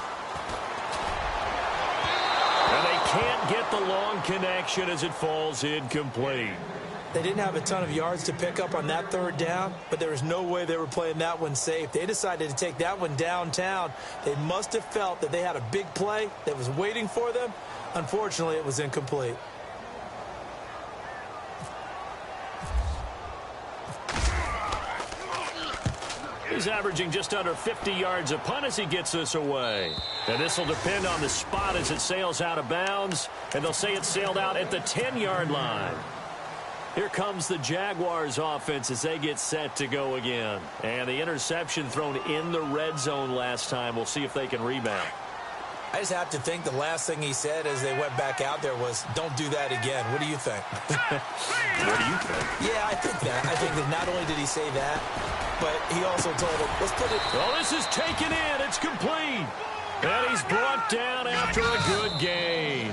And they can't get the long connection as it falls incomplete. They didn't have a ton of yards to pick up on that 3rd down, but there was no way they were playing that one safe. They decided to take that one downtown. They must have felt that they had a big play that was waiting for them. Unfortunately, it was incomplete. He's averaging just under 50 yards a punt as he gets this away. And this will depend on the spot as it sails out of bounds. And they'll say it sailed out at the 10-yard line. Here comes the Jaguars offense as they get set to go again. And the interception thrown in the red zone last time. We'll see if they can rebound. I just have to think the last thing he said as they went back out there was, don't do that again. What do you think? What do you think? Yeah, I think that. I think that not only did he say that, but he also told him, let's put it. Well, this is taken in. It's complete. And he's brought down after a good gain.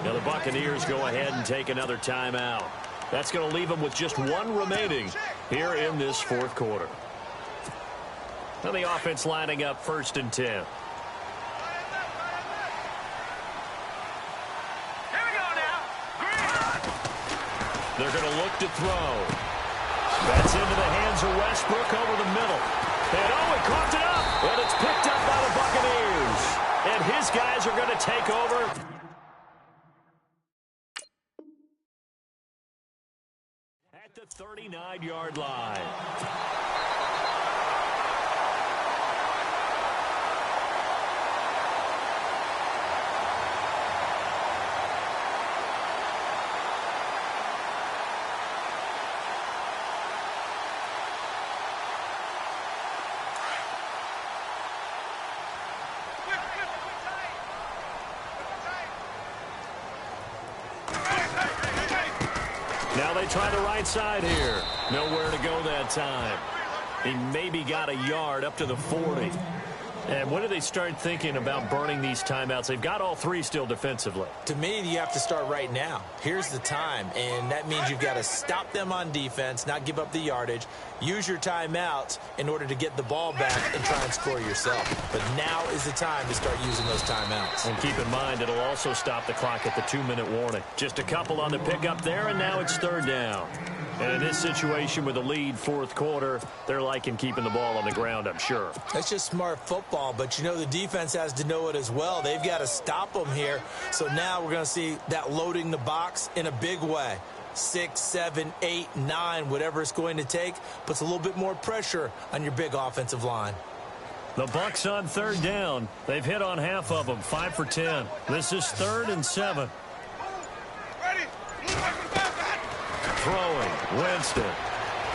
Now the Buccaneers go ahead and take another timeout. That's going to leave them with just 1 remaining here in this 4th quarter. Now the offense lining up 1st and 10. They're going to look to throw. That's into the hands of Westbrook over the middle. And he caught it up. And it's picked up by the Buccaneers. And his guys are going to take over. At the 39-yard line. Now they try the right side here. Nowhere to go that time. He maybe got a yard up to the 40. And when do they start thinking about burning these timeouts? They've got all 3 still defensively. To me, you have to start right now. Here's the time, and that means you've got to stop them on defense, not give up the yardage, use your timeouts in order to get the ball back and try and score yourself. But now is the time to start using those timeouts. And keep in mind, it'll also stop the clock at the 2-minute warning. Just a couple on the pickup there, and now it's 3rd down. And in this situation with a lead fourth quarter, they're liking keeping the ball on the ground, I'm sure. That's just smart football, but you know the defense has to know it as well. They've got to stop them here. So now we're going to see that loading the box in a big way. 6, 7, 8, 9, whatever it's going to take, puts a little bit more pressure on your big offensive line. The Bucs on third down. They've hit on half of them, 5 for 10. This is 3rd and 7. Throwing, Winston.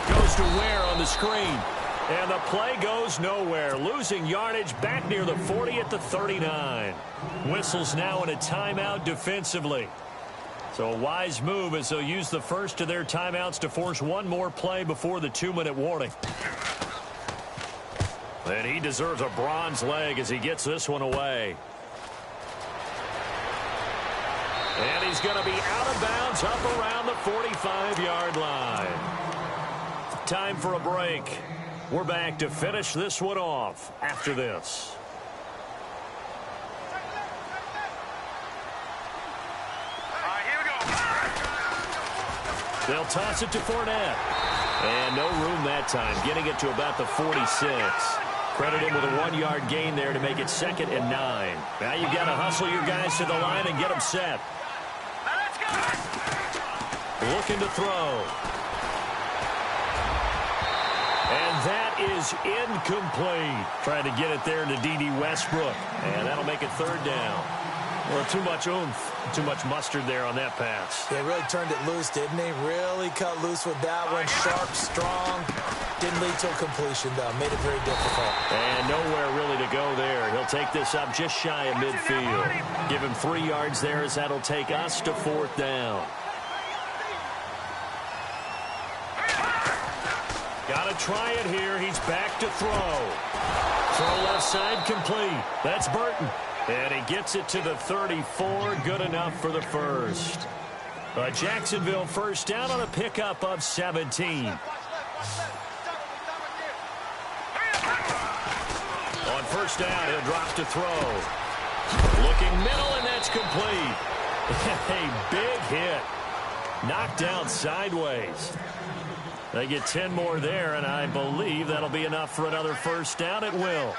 Goes to Ware on the screen. And the play goes nowhere. Losing yardage back near the 40 at the 39. Whistles now in a timeout defensively. So a wise move as they'll use the first of their timeouts to force one more play before the 2-minute warning. And he deserves a bronze leg as he gets this one away. And he's going to be out of bounds up around the 45-yard line. Time for a break. We're back to finish this one off after this. They'll toss it to Fournette. And no room that time, getting it to about the 46. Credit him with a 1-yard gain there to make it 2nd and 9. Now you've got to hustle your guys to the line and get them set. Looking to throw. And that is incomplete. Trying to get it there to D.D. Westbrook. And that'll make it 3rd down. Well, too much oomph, too much mustard there on that pass. They really turned it loose, didn't they? Really cut loose with that one. Sharp, strong. Didn't lead to a completion, though. Made it very difficult. And nowhere really to go there. He'll take this up just shy of midfield. Give him 3 yards there as that'll take us to 4th down. Got to try it here. He's back to throw. Throw left side complete. That's Burton. And he gets it to the 34. Good enough for the first. A Jacksonville first down on a pickup of 17. On first down, he'll drop to throw. Looking middle, and that's complete. A big hit. Knocked down sideways. They get 10 more there, and I believe that'll be enough for another first down. It will.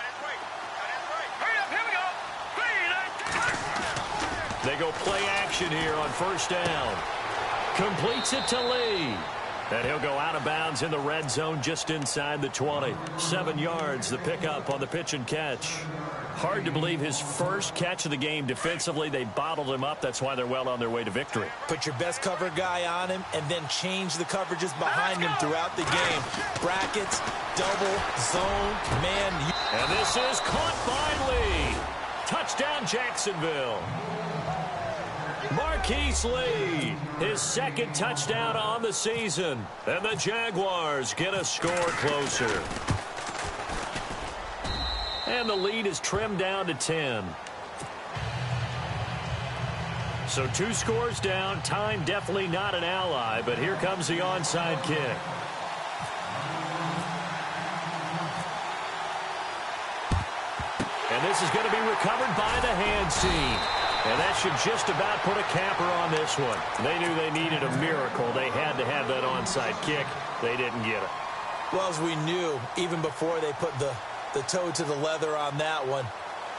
They go play action here on first down. Completes it to Lee. And he'll go out of bounds in the red zone just inside the 20. 7 yards, the pickup on the pitch and catch. Hard to believe his first catch of the game defensively. They bottled him up. That's why they're well on their way to victory. Put your best cover guy on him and then change the coverages behind him throughout the game. Brackets, double, zone, man. And this is caught by Lee. Touchdown, Jacksonville. Marquise Lee, his 2nd touchdown on the season. And the Jaguars get a score closer. And the lead is trimmed down to 10. So 2 scores down. Time definitely not an ally, but here comes the onside kick. And this is going to be recovered by the hands team. And that should just about put a capper on this one. They knew they needed a miracle. They had to have that onside kick. They didn't get it. Well, as we knew, even before they put the toe to the leather on that one,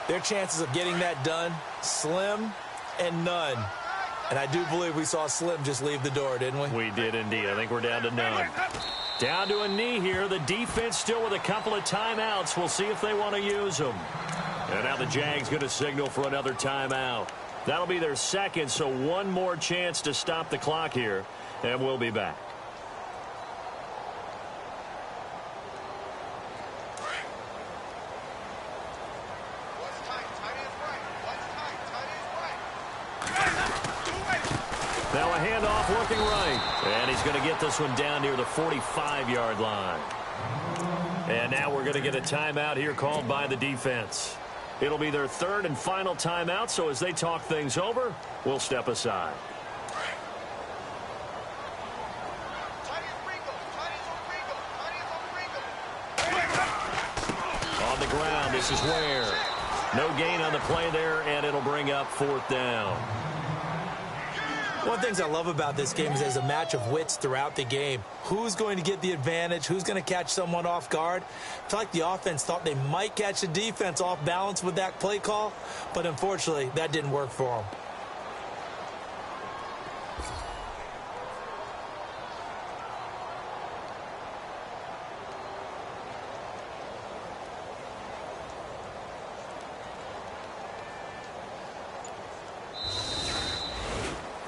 their chances of getting that done, slim and none. And I do believe we saw Slim just leave the door, didn't we? We did indeed. I think we're down to none. Down to a knee here. The defense still with a couple of timeouts. We'll see if they want to use them. And now the Jags going to signal for another timeout. That'll be their 2nd, so 1 more chance to stop the clock here. And we'll be back. Now a handoff working right. And he's going to get this one down near the 45-yard line. And now we're going to get a timeout here called by the defense. It'll be their 3rd and final timeout, so as they talk things over, we'll step aside. On the ground, this is Ware. No gain on the play there, and it'll bring up 4th down. One of the things I love about this game is there's a match of wits throughout the game. Who's going to get the advantage? Who's going to catch someone off guard? I feel like the offense thought they might catch the defense off balance with that play call, but unfortunately, that didn't work for them.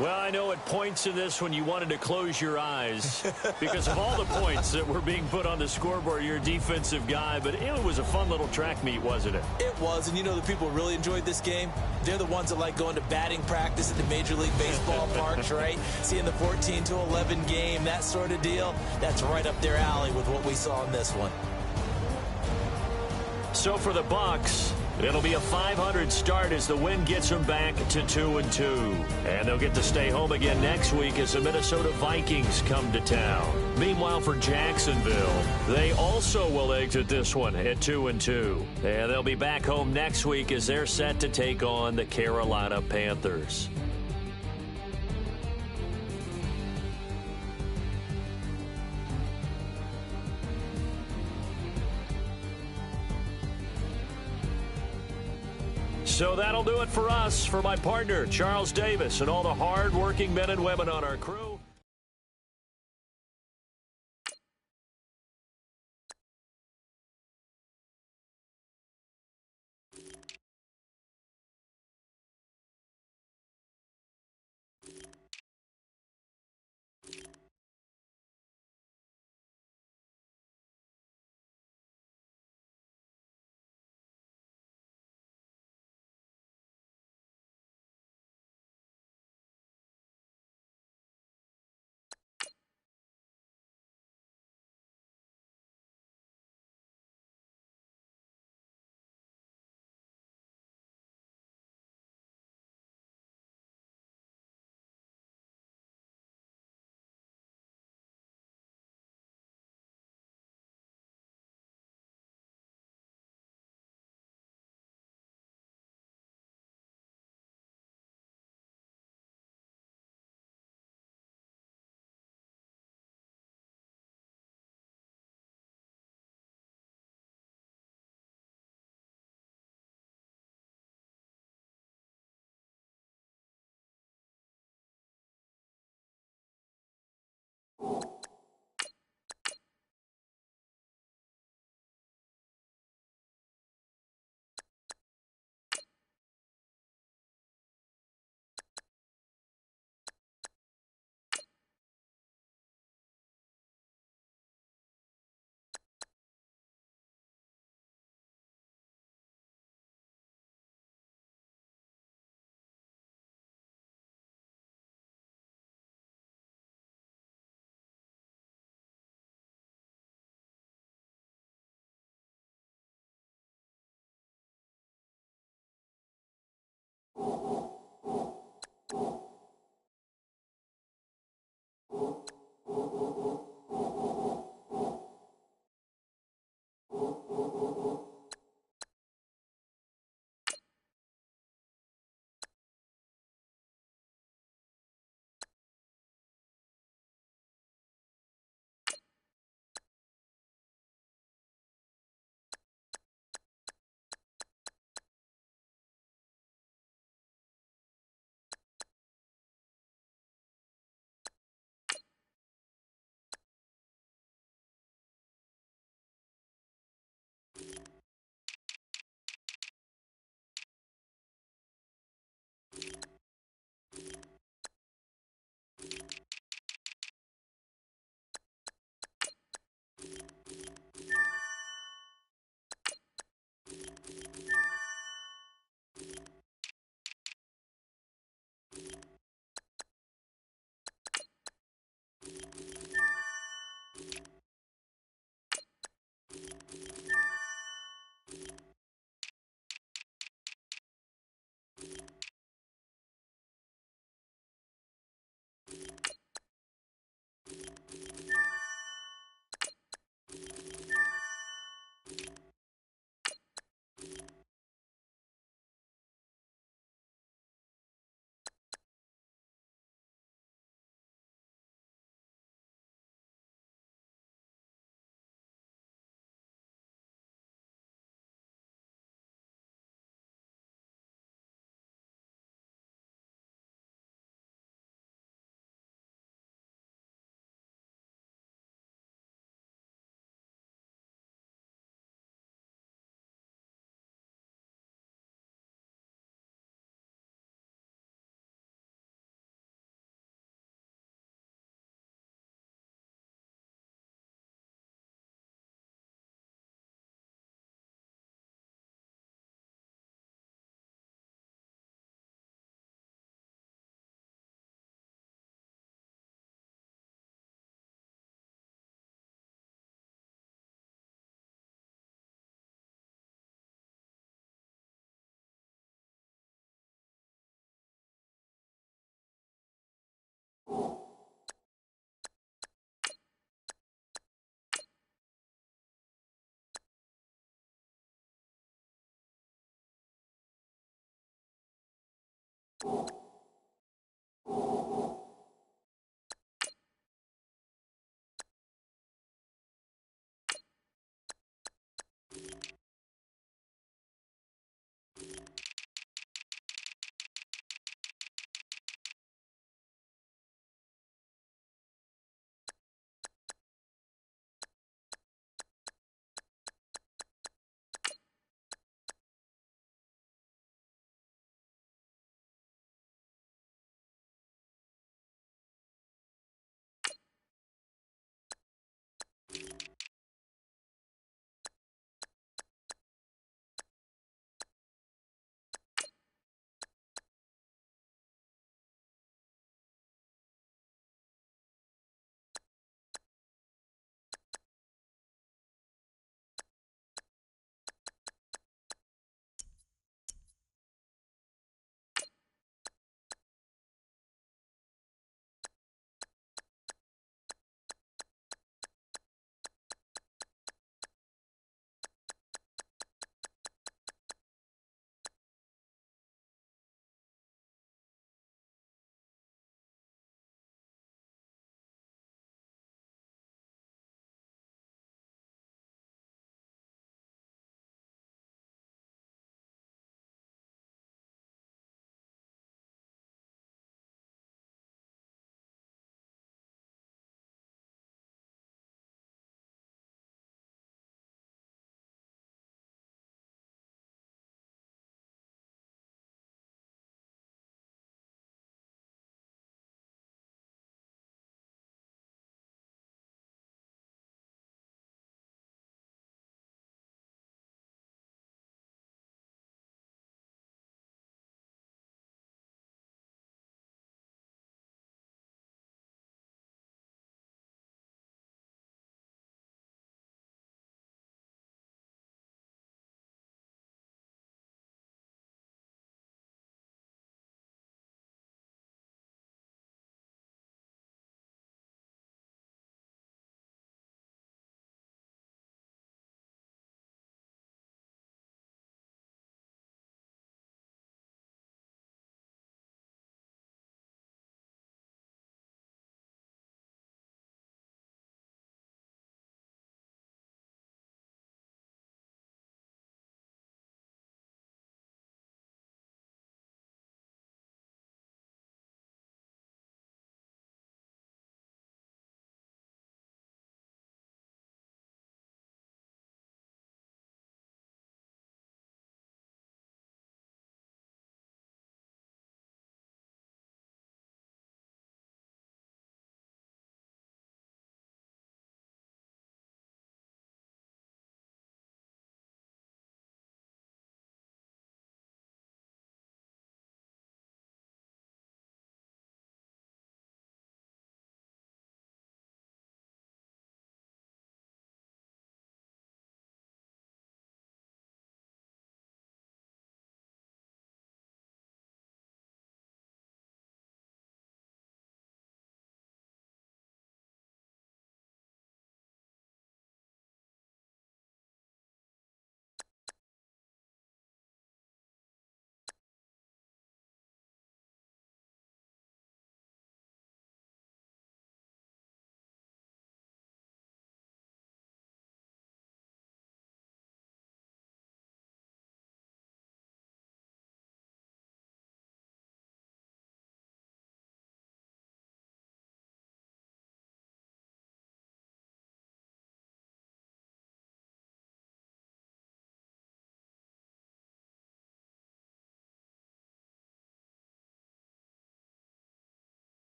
Well, I know at points in this when you wanted to close your eyes because of all the points that were being put on the scoreboard. You're a defensive guy, but it was a fun little track meet, wasn't it? It was, and you know the people who really enjoyed this game? They're the ones that like going to batting practice at the Major League Baseball parks, right? Seeing the 14-11 game, that sort of deal. That's right up their alley with what we saw in this one. So for the Bucks, it'll be a .500 start as the win gets them back to 2-2. And they'll get to stay home again next week as the Minnesota Vikings come to town. Meanwhile, for Jacksonville, they also will exit this one at 2-2. And they'll be back home next week as they're set to take on the Carolina Panthers. So that'll do it for us. For my partner, Charles Davis, and all the hard-working men and women on our crew.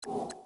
it.